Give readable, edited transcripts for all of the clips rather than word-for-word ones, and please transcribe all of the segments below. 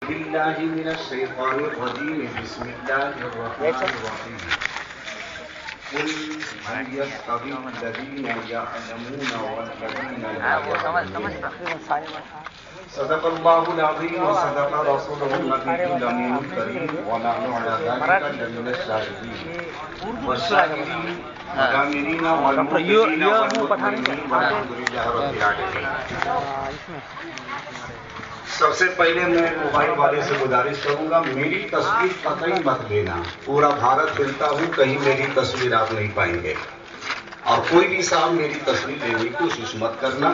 بالله من الشيطان الرجيم بسم الله الرحمن الرحيم قل هل يستوي الذين يعلمون والذين لا يعلمون صدق الله العظيم وصدق رسوله النبي الأمين الكريم ونحن على ذلك لمن الشاهدين والشاكرين والآمرين والمؤمنين والمؤمنين والحمد لله رب العالمين. سب سے پہلے میں موبائل والے سے گزارش کروں گا میری تصویر قطعی مت لینا. پورا بھارت پھرتا ہوں کہیں میری تصویر آپ نہیں پائیں گے اور کوئی بھی صاحب میری تصویر لینے کی کوشش مت کرنا.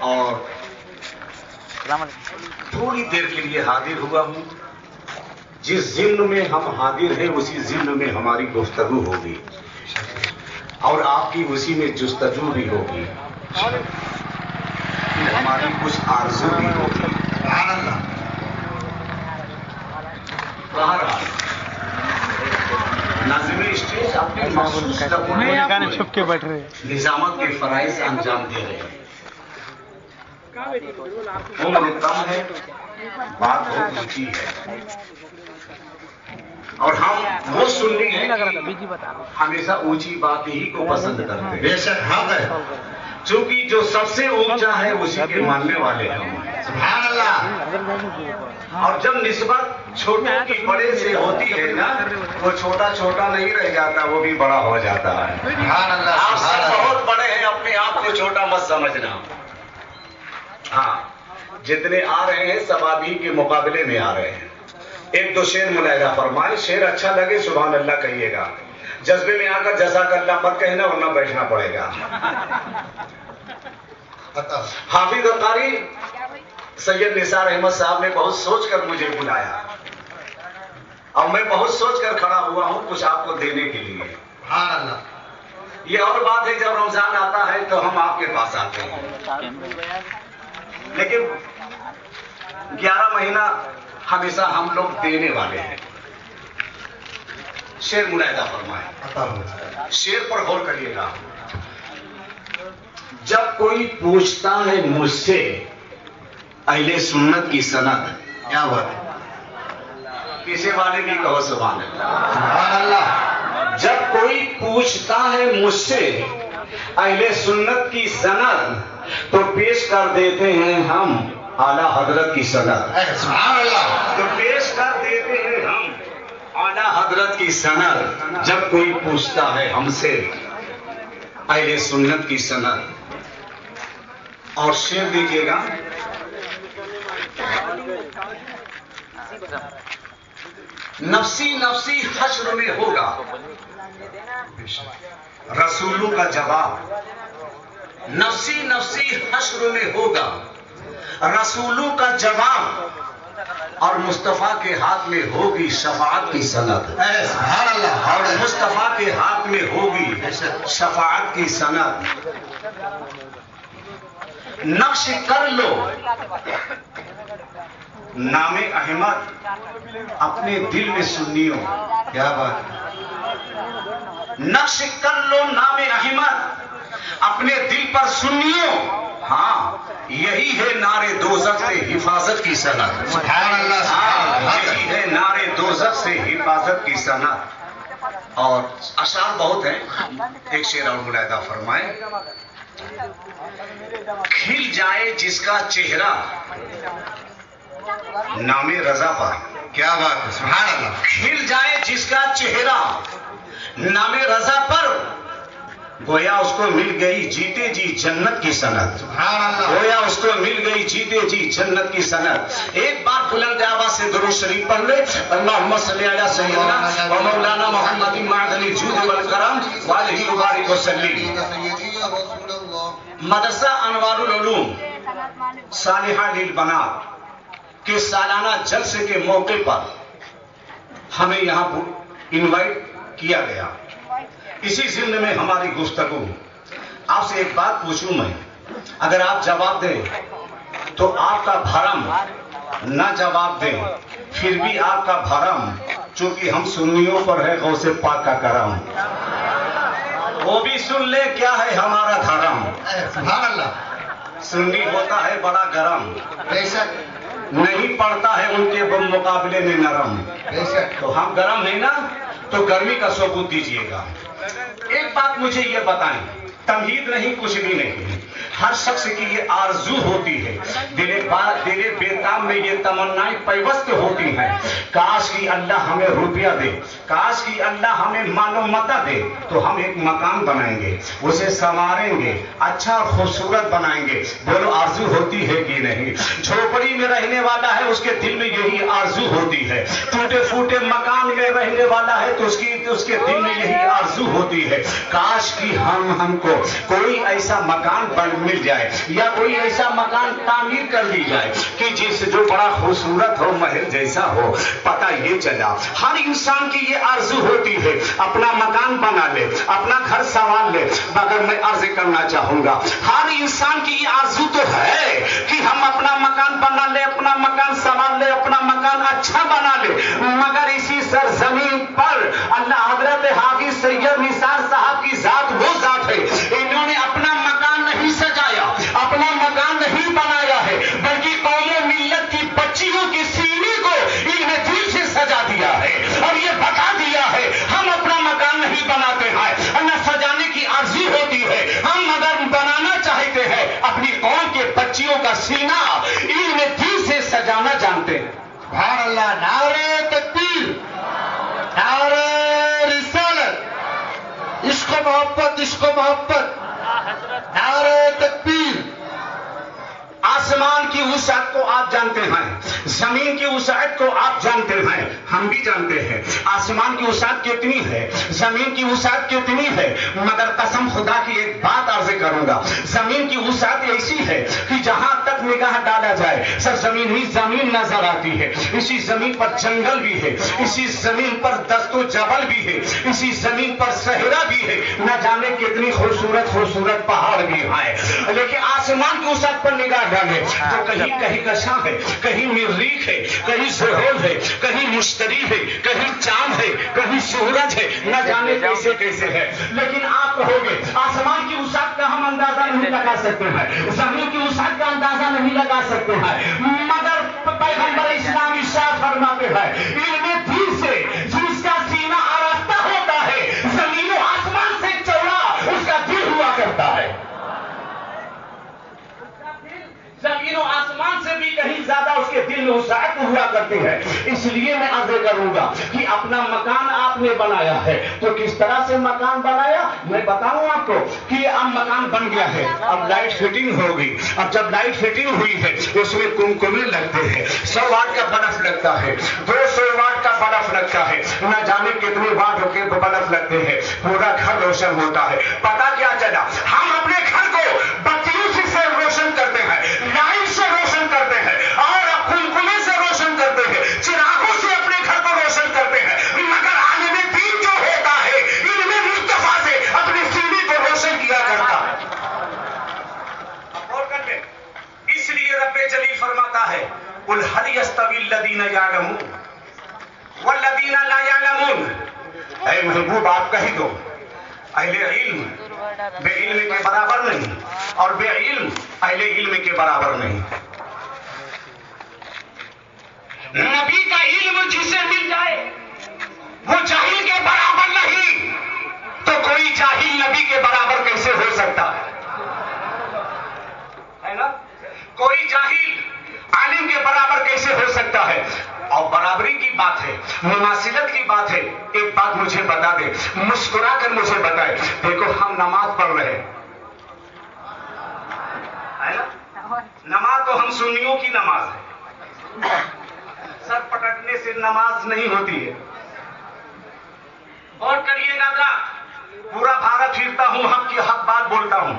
اور تھوڑی دیر کے لیے حاضر ہوا ہوں. جس ضمن میں ہم حاضر ہیں اسی ضمن میں ہماری گفتگو ہوگی اور آپ کی اسی میں جستجو بھی ہوگی. ہماری کچھ آرزو بھی ہوگی. بہرحال ناظم اسٹیج اپنے مخصوص نظامت کے فرائض انجام دے رہے ہیں. عمر کم ہے بات بہت اونچی ہے اور ہم وہ سننی ہے ہمیشہ اونچی بات ہی کو پسند کرتے ہیں. بے شک حق ہے چونکہ جو سب سے اونچا ہے اسی کے ماننے والے ہیں. سبحان اللہ. اور جب نسبت چھوٹے کی بڑے سے ہوتی ہے نا وہ چھوٹا چھوٹا نہیں رہ جاتا وہ بھی بڑا ہو جاتا ہے. سبحان اللہ. آپ سب بہت بڑے ہیں اپنے آپ کو چھوٹا مت سمجھنا. ہاں جتنے آ رہے ہیں سب ابھی کے مقابلے میں آ رہے ہیں. ایک دو شعر ملاحظہ فرمائے. شعر اچھا لگے سبحان اللہ کہیے گا. جذبے میں آ کر جزاک اللہ مت کہنا ورنہ بیٹھنا پڑے گا. حافظ اور قاری سید نثار احمد صاحب نے بہت سوچ کر مجھے بلایا اور میں بہت سوچ کر کھڑا ہوا ہوں کچھ آپ کو دینے کے لیے. یہ اور بات ہے جب رمضان آتا ہے تو ہم آپ کے پاس آتے ہیں لیکن 11 مہینہ ہمیشہ ہم لوگ دینے والے ہیں. شعر ملاحظہ فرمائے. شعر پر غور کریے گا. جب کوئی پوچھتا ہے مجھ سے اہل سنت کی سند کیا بات ہے پیچھے والے بھی کہو سبحان اللہ. جب کوئی پوچھتا ہے مجھ سے اہل سنت کی سند تو پیش کر دیتے ہیں ہم اعلیٰ حضرت کی سند. سبحان اللہ. تو پیش کر دیتے ہیں ہم اعلیٰ حضرت کی سند. جب کوئی پوچھتا ہے ہم سے اہل سنت کی سند. اور شعر دیکھیے گا. نفسی نفسی حشر میں ہوگا رسولوں کا جواب. نفسی نفسی حشر میں ہوگا رسولوں کا جواب اور مصطفیٰ کے ہاتھ میں ہوگی شفاعت کی سند. اور مصطفیٰ کے ہاتھ میں ہوگی شفاعت کی سند. نقش کر لو نام احمد اپنے دل میں سنیو. کیا بات. نقش کر لو نام احمد اپنے دل پر سنیو. ہاں یہی ہے نعرے دوزخ سے حفاظت کی سند. سبحان اللہ. یہی ہے نعرے دوزخ سے حفاظت کی سند. اور اشعار بہت ہیں. ایک شعر اور ملاحظہ فرمائے. کھل جائے جس کا چہرہ نام رضا پر. کیا بات ہے. سبحان اللہ. کھل جائے جس کا چہرہ نام رضا پر گویا اس کو مل گئی جیتے جی جنت کی سند. سبحان اللہ. گویا اس کو مل گئی جیتے جی جنت کی سند. ایک بار بلند آواز سے درود شریف پڑھ لے. اللہم صلی علی سیدنا و مولانا محمد معدن الجود والکرم وآلہ وبارک وسلم. مدرسہ انوار العلوم صالحہ للبنات کے سالانہ جلسے کے موقع پر ہمیں یہاں انوائٹ کیا گیا. اسی ضمن میں ہماری گفتگو. آپ سے ایک بات پوچھوں میں اگر آپ جواب دیں تو آپ کا بھرم, نہ جواب دیں پھر بھی آپ کا بھرم, چونکہ ہم سنیوں پر ہے غوث پاک کا کرم. وہ بھی سن لے کیا ہے ہمارا دھرم. سبحان اللہ. سنی ہوتا ہے بڑا گرم. بے شک नहीं पड़ता है उनके मुकाबले में नरम। तो हम गर्म हैं ना, तो गर्मी का सबूत दीजिएगा। एक बात मुझे ये बताएं, तमहीद नहीं, कुछ भी नहीं, हर शख्स की ये आरजू होती है, दिले बेताब में ये तमन्नाएं पैवस्त होती हैं, काश कि अल्लाह हमें रुपया दे, काश कि अल्लाह हमें मानो मता दे, तो हम एक मकान बनाएंगे, उसे संवारेंगे, अच्छा और खूबसूरत बनाएंगे। बोलो आरजू होती है कि नहीं? झोपड़ी में रहने वाला है, उसके दिल में यही आरजू होती है। टूटे फूटे मकान में रहने वाला है तो उसके दिल में यही आरजू होती है, काश कि हमको कोई ऐसा मकान मिल जाए या कोई ऐसा मकान तामीर कर दी जाए कि जो बड़ा खूबसूरत हो, महल जैसा हो। पता ये चला हर इंसान की ये आरजू होती है, अपना मकान बना ले, अपना घर संभाल ले। मगर मैं अर्ज करना चाहूंगा, हर इंसान की ये आरजू तो है कि हम अपना मकान बना ले, अपना मकान संभाल ले, अपना मकान अच्छा बना ले। मगर इसी सरजमीन पर अल्लाह हजरत हाफिज सैयद निसार साहब की जात वो जात है, इन्होंने अपना मकान नहीं सजाया, अपना मकान नहीं बनाया है, बल्कि कौमों मिल्लत की बच्चियों के सीने को इन्हें दिल से सजा दिया है और ये बता दिया है हम अपना मकान नहीं बनाते हैं, न सजाने की आरज़ू होती है, हम मगर बनाना चाहते हैं अपनी कौम के बच्चियों का सीना इन्हें दिल से सजाना जानते हैं। सुभान अल्लाह, नारे तकबीर, नारे रिसालत, इश्क मोहब्बत, इश्क मोहब्बत, नारे तकबीर। आसमान की वुसअत को आप जानते हैं, जमीन की वुसअत को आप जानते हैं, हम भी जानते हैं आसमान की वुसअत कितनी है, जमीन की वुसअत कितनी है। मगर कसम खुदा की एक बात अर्ज करूंगा, जमीन की वुसअत ऐसी है कि जहां तक निगाह डाला जाए सब जमीन ही जमीन नजर आती है। इसी जमीन पर जंगल भी है, इसी जमीन पर दस्तो जबल भी है, इसी जमीन पर सहरा भी है, न जाने कितनी खूबसूरत खूबसूरत पहाड़ भी है। लेकिन आसमान की वुसअत पर निगाह डाले तो कहीं कहीं कशा है, कहीं मिर्रीख है, कहीं ज़ोहल है, कहीं मुश्तरी है, कहीं चांद है, कहीं सूरज है, न जाने कैसे कैसे है। लेकिन आप कहोगे आसमान की वुसअत का हम अंदाजा नहीं लगा सकते हैं, जमीन की वुसअत का अंदाजा नहीं लगा सकते हैं, मगर पैगंबर इस्लाम इरशाद फरमाते हैं इल्मे दिल से जिसका सीना आरास्ता होता है, जमीन और आसमान से चौड़ा उसका दिल हुआ करता है। जमीन और आसमान से भी कहीं ज्यादा उसके दिल में वुसअत हुआ करती है। इसलिए मैं अर्ज करूंगा कि अपना मकान आपने बनाया है तो किस तरह से मकान बनाया मैं बताऊं आपको कि अब मकान बन गया है, अब लाइट फिटिंग होगी। अब जब लाइट फिटिंग हुई है उसमें कुमकुमे लगते हैं, 100 वाट का बल्ब लगता है, 200 वाट का बल्ब लगता है, न जाने कितने वाट के बल्ब लगते हैं, पूरा घर रोशन होता है। पता क्या चला, हम अपने घर को बत्तियों से रोशन करते हैं, लाइट से रोशन करते हैं और कुमकुमे से रोशन करते हैं, चिरागों से अपने घर को रोशन करते हैं। मगर आलिम दीन जो होता है इल्मे मुस्तफा से अपने सीने को रोशन किया करता है। और कर ले, इसलिए रब्बे जलील फरमाता है कुल हल यस्तवी लदीना यालमून वल्लदीना ला यालमून। ऐ महबूब आप कह दो अहले इल्म बेइल्म के बराबर नहीं और बेइल्म अहले इल्म के बराबर नहीं। नबी का इल्म जिसे मिल जाए वो जाहिल के बराबर नहीं, तो कोई जाहिल नबी के बराबर कैसे हो सकता है ना? कोई जाहिल आलिम के बराबर कैसे हो सकता है? और बराबरी की बात है, मुमासिलत की बात है। एक बात मुझे बता दे, मुस्कुरा कर मुझे बताए, देखो हम नमाज पढ़ रहे हैं है ना, नमाज तो हम सुन्नियों की नमाज है, सर पटकने से नमाज नहीं होती है। और करिएगा ना, पूरा भारत फिरता हूं, हक की हक बात बोलता हूं,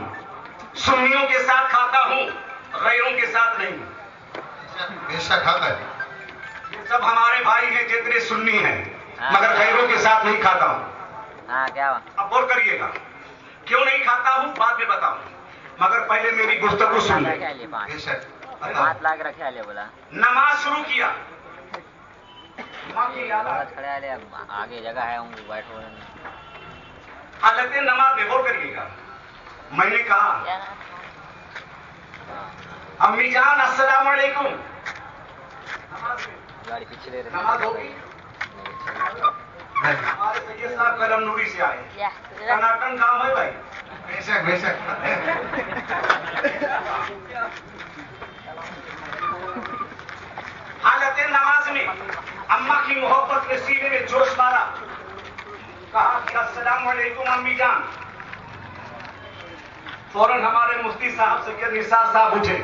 सुन्नियों के साथ खाता हूं, गैरों के साथ नहीं। बेशक हक है, सब हमारे भाई हैं जितने सुन्नी हैं, मगर गैरों के साथ नहीं खाता हूं। क्या अब और करिएगा क्यों नहीं खाता हूं बाद में बताऊं, मगर पहले मेरी गुफ्तगू सुन ले। बेशक 5 लाख रखे आले बोला नमाज शुरू किया, खड़े आले आगे जगह है बैठो हालत नमाज में गौर करिएगा। मैंने कहा अम्मी जान अस्सलाम वालेकुम, गाड़ी पिछले रहे नमाज होगी हमारे सैयद साहब कलम नूरी से आए टनाटन काम है भाई बेशक बेशक हालत नमाज में अम्मा की मोहब्बत के सीने में जोश मारा कहा कि अस्सलाम वालेकुम अम्मी जान फौरन हमारे मुफ्ती साहब सैयद निसार साहब उठे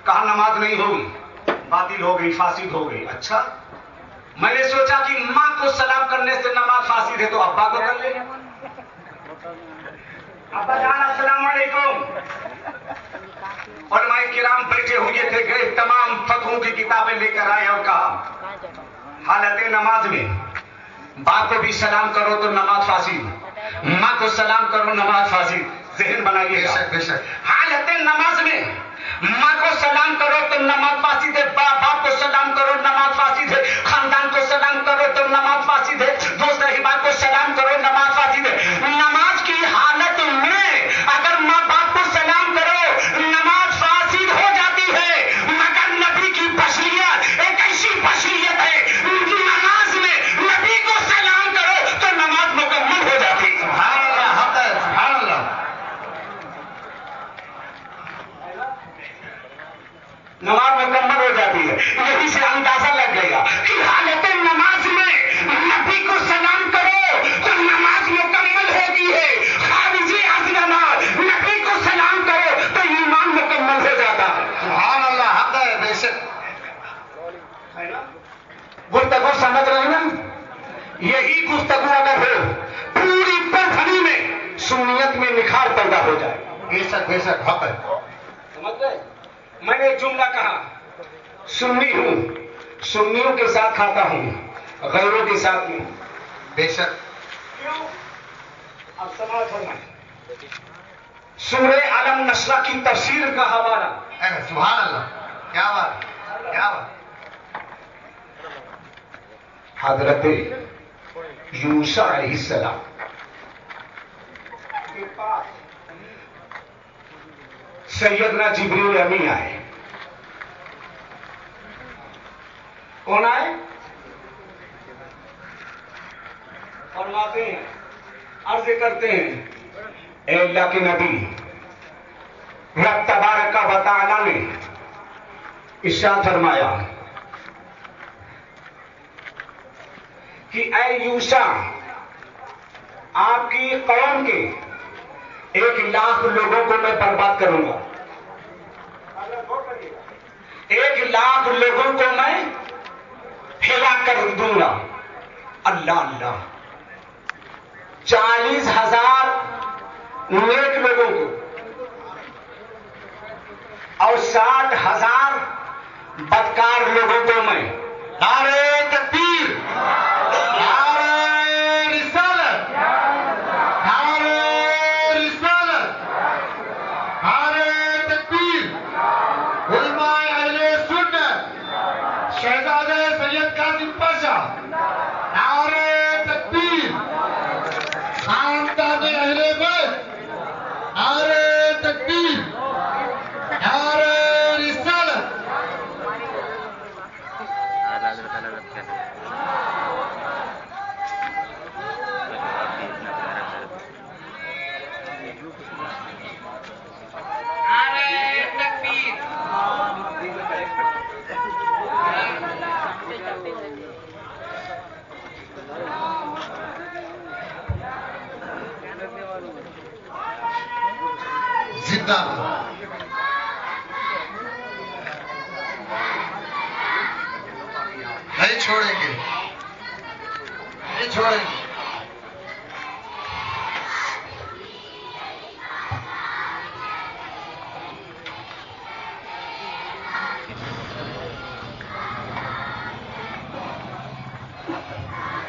कहा नमाज नहीं होगी बातिल हो गई फासिद हो गई अच्छा मैंने सोचा कि माँ को सलाम करने से नमाज फासिद है तो अब्बा को कर ले अब्बा जान अस्सलाम वालेकुम और माई किराम बैठे हुए थे गए तमाम फतहों की किताबें लेकर आए और कहा हालत नमाज में बाप को भी सलाम करो तो नमाज फासिद माँ को सलाम करो नमाज फासिद जहन बनाइए बेशक बेशक हालत नमाज में माँ को सलाम करो तो नमाज फासिद है बाप को सलाम करो नमाज फासिद है खानदान को सलाम करो तो नमाज फासिद है दोस्त अहिबाब को सलाम करो नमाज फासिद है नमाज की हालत में अगर माँ बाप को सलाम करो नमाज फासिद हो जाती है मगर नबी की बशरियत एक ऐसी बशरियत है नमाज में नबी को सलाम करो तो नमाज मुकम्मल हो जाती है सुभान अल्लाह हक है सुभान अल्लाह नमाज मुकम्मल हो जाती है यही से अंदाजा लग गया कि हालत नमाज में नबी को सलाम करो तो नमाज मुकम्मल होती है खारिजी आज नमाज नबी को सलाम करो तो ईमान मुकम्मल हो जाता है सुभान अल्लाह हक है बेशक गुफ्तगू समझ रहे हैं ना यही गुफ्तगू अगर हो पूरी पृथ्वी में सुन्नियत में निखार पैदा हो जाए बेशक बेशक हक है समझ गए मैंने एक जुमला कहा सुन्नी हूं सुन्नियों के साथ खाता हूं गैरों के साथ नहीं बेशक क्यों अब समाज फरमाए सूरह अलम नशरा की तफसीर का हवाला सुभान अल्लाह क्या बात क्या बात हजरत यूसा अलैहिस्सलाम के पास सैयदना जिब्रील अमीन आए कौन आए फरमाते हैं अर्ज करते हैं ए अल्लाह के नबी रब तबारक का बताला ने इरशाद फरमाया कि ऐ यूसा आपकी कौम के 1,00,000 लोगों को मैं बर्बाद करूंगा 1,00,000 लोगों को मैं हिलाक कर दूंगा अल्लाह अल्लाह 40,000 नेक लोगों को और 60,000 बदकार लोगों को मैं नारे तकबीर नारे रिसालत नारे रिसालत नारे तकबीर उलमाए अहले सुन्नत शहजादे सैयद कासिम पाशा नारे तकबीर खानदान अहले बैत नारे तकबीर नारे रिसालत जिंदा नहीं छोड़ेंगे नहीं छोड़ेंगे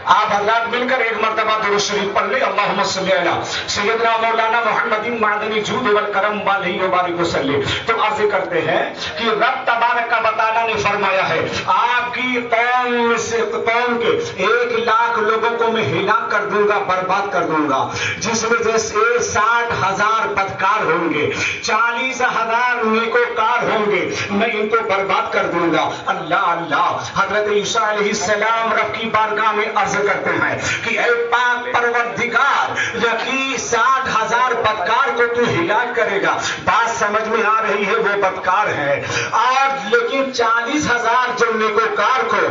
आप हजरात मिलकर एक मर्तबा दुरूद शरीफ पढ़ ले अल्लाहुम्मा सल्ली अला सैयदना मौलाना मुहम्मदिन मादनी जूद वल करम वालैहि व बारिक वसल्लम। तो अर्ज करते हैं कि रब तबारक का बताला ने फरमाया है आपकी कौम से कौम के 1,00,000 लोगों को को मैं हिलाक कर दूंगा, बर्बाद कर दूंगा। जिस वजह से 60,000 बदकार होंगे, 40,000 नेकोकार होंगे, मैं इनको बर्बाद कर दूंगा। अल्लाह अल्लाह। हजरत ईसा अलैहिस्सलाम रब की बारगाह में अर्ज करते हैं कि ऐ पाक परवरदिगार, यकीन 60,000 बदकार को तू हिलाक करेगा। बात समझ में आ रही है, वो बदकार है। और लेकिन 40,000 जो नेकोकार को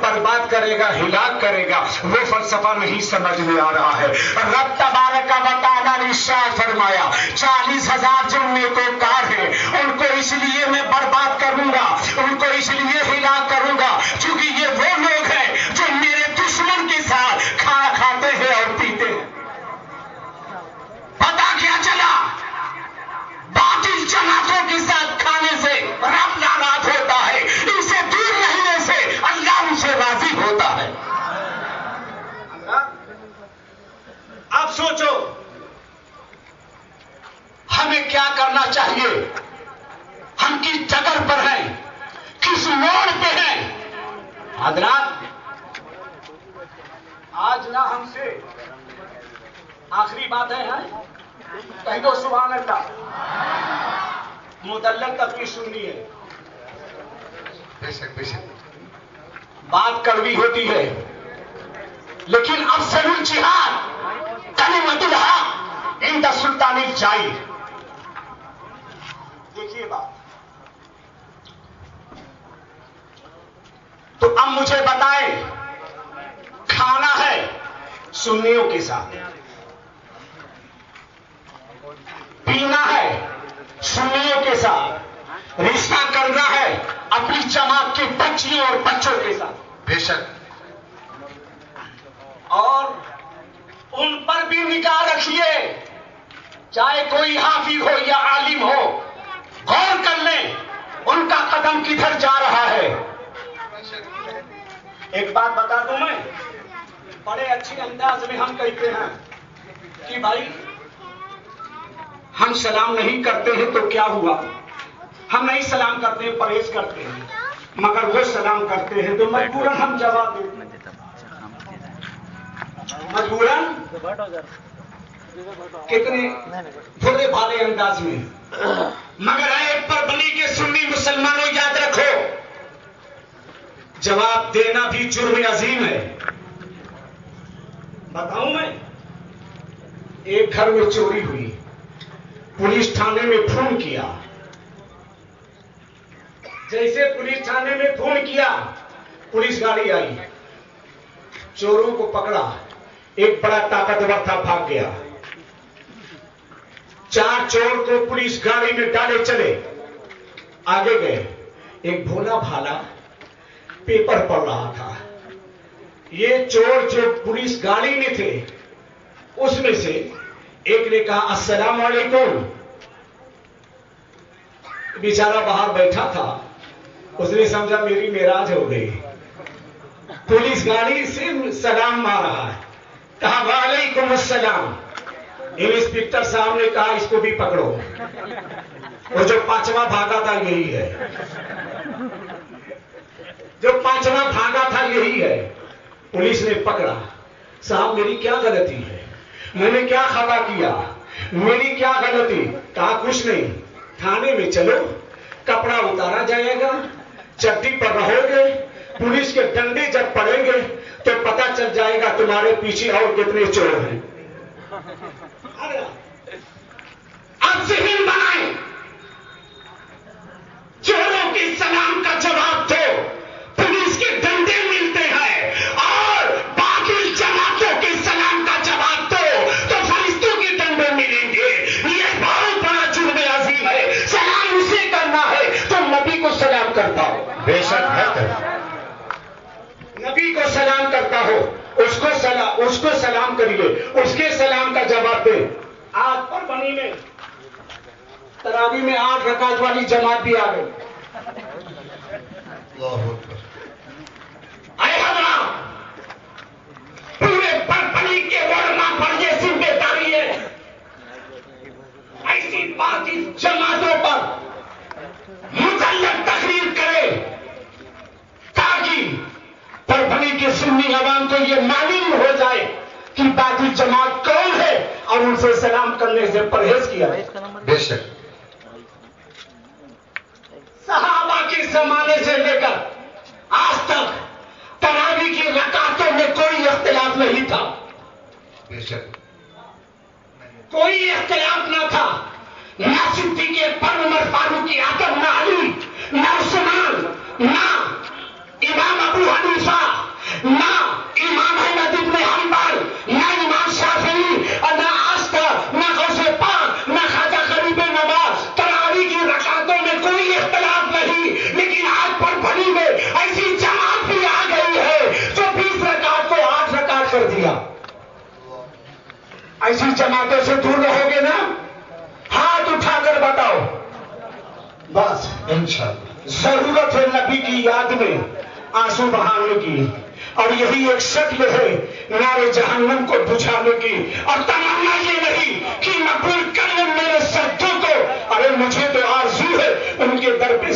बर्बाद करेगा, हिलाक करेगा, वो फलसफा नहीं समझ में आ रहा है। रब तबारक व तआला ने इरशाद फरमाया 40,000 जो नेकोकार हैं उनको इसलिए मैं बर्बाद करूंगा, उनको इसलिए हिलाक करूंगा क्योंकि ये वो लोग हैं जो मेरे दुश्मन के साथ खाना खाते हैं और पीते हैं। पता क्या चला? बातिल जमातों के साथ खाने से रब नाराज होता है, इनसे दूर रहने से अल्लाह उनसे राजी होता है। अब सोचो हमें क्या करना चाहिए? हम किस जगह पर हैं, किस मोड़ पे हैं? हजरात, आज ना हमसे आखिरी बात है, कहीं तो सुभान अल्लाह। मुतल्लक तक सुननी है, बेशक बेशक बात कड़वी होती है, लेकिन अफजलुल जिहाद कलिमतुल हक इंद सुल्तानिल जाहिर। देखिए बात, तो अब मुझे बताएं, खाना है सुन्नियों के साथ, पीना है सुन्नियों के साथ, रिश्ता करना है अपनी जमात के बच्चियों और बच्चों के साथ, बेशक, और उन पर भी निगाह रखिए, चाहे कोई हाफिज हो या आलिम हो, गौर कर लें उनका कदम किधर जा रहा है। एक बात बता दूं मैं, बड़े अच्छे अंदाज में हम कहते हैं कि भाई हम सलाम नहीं करते हैं तो क्या हुआ, हम नहीं सलाम करते हैं, परहेज करते हैं, मगर वो सलाम करते हैं तो मजबूरन हम जवाब देते हैं। मजबूरन कितने भोले भाले अंदाज में, मगर एक पर बनी के सुन्नी मुसलमानों याद रखो, जवाब देना भी जुर्म अजीम है। बताऊं मैं, एक घर में चोरी हुई, पुलिस थाने में फोन किया, जैसे पुलिस थाने में फोन किया पुलिस गाड़ी आई, चोरों को पकड़ा, एक बड़ा ताकतवर था भाग गया, 4 चोर को पुलिस गाड़ी में डाले चले, आगे गए, एक भोला भाला पेपर पढ़ रहा था, ये चोर जो पुलिस गाड़ी में थे उसमें से एक ने कहा अस्सलाम वालेकुम, बेचारा बाहर बैठा था, उसने समझा मेरी मेराज हो गई, पुलिस गाड़ी से सलाम मार रहा है, कहा वालेकुम अस्सलाम। इंस्पेक्टर साहब ने कहा इसको भी पकड़ो, वो जो 5वां भागा था यही है, जो 5वां भागा था यही है। पुलिस ने पकड़ा, साहब मेरी क्या गलती है, मैंने क्या खता किया, मेरी क्या गलती? कहा कुछ नहीं, थाने में चलो, कपड़ा उतारा जाएगा, चड्डी पर रहोगे, पुलिस के डंडे जब पड़ेंगे तो पता चल जाएगा तुम्हारे पीछे और कितने चोर हैं। अब ज़हन बनाएं, चोरों के सलाम का जवाब दो, पुलिस के डंडे मिलते हैं, और बाकी जमातों के सलाम का जवाब दो तो फरिश्तों के डंडे मिलेंगे। ये बहुत बड़ा जुर्म अजीम है। सलाम उसे करना है तो नबी को सलाम करता हो, बेशक है, नबी को सलाम करता हो, उसको सलाम करिए, उसके सलाम का जवाब दे। आज पर बनी में तरावी में 8 रकात वाली जमात भी आ गई। पूरे बनी के वर्मा पर यह जिम्मेदारी है, ऐसी बाकी जमातों पर मुतल्लक तकरीर करे ताकि परभनी के सुन्नी अवाम को यह मालूम हो जाए करने से परहेज किया। بے شک सहाबा के जमाने से लेकर आज तक तरावी की रकातों में कोई इख्तिलाफ नहीं था, بے شک कोई इख्तिलाफ न था। न सिद्दीक़ अकबर उमर फारूक आदम, न अली, न उस्मान, न इमाम अबू हनीफा, न इमाम अहमद इब्न हंबल, न इमाम शाफिई, और न आज तक न गौसे पाक, न ख्वाजा गरीब नवाज। तरावी की रकातों में कोई इख्तिलाफ नहीं, लेकिन आज पर भली में ऐसी जमात भी आ गई है जो 20 रकात को 8 रकात कर दिया। ऐसी जमातों से दूर रहोगे ना? हाथ उठाकर बताओ। बस انشاءاللہ जरूरत है नबी की याद में आंसू बहाने की, और यही एक शक्ल है नारे जहन्नम को बुझाने की। और तमन्ना ये नहीं कि मकबूल कर ले मेरे सज्जों को, अरे मुझे तो आरज़ू है उनके दर पे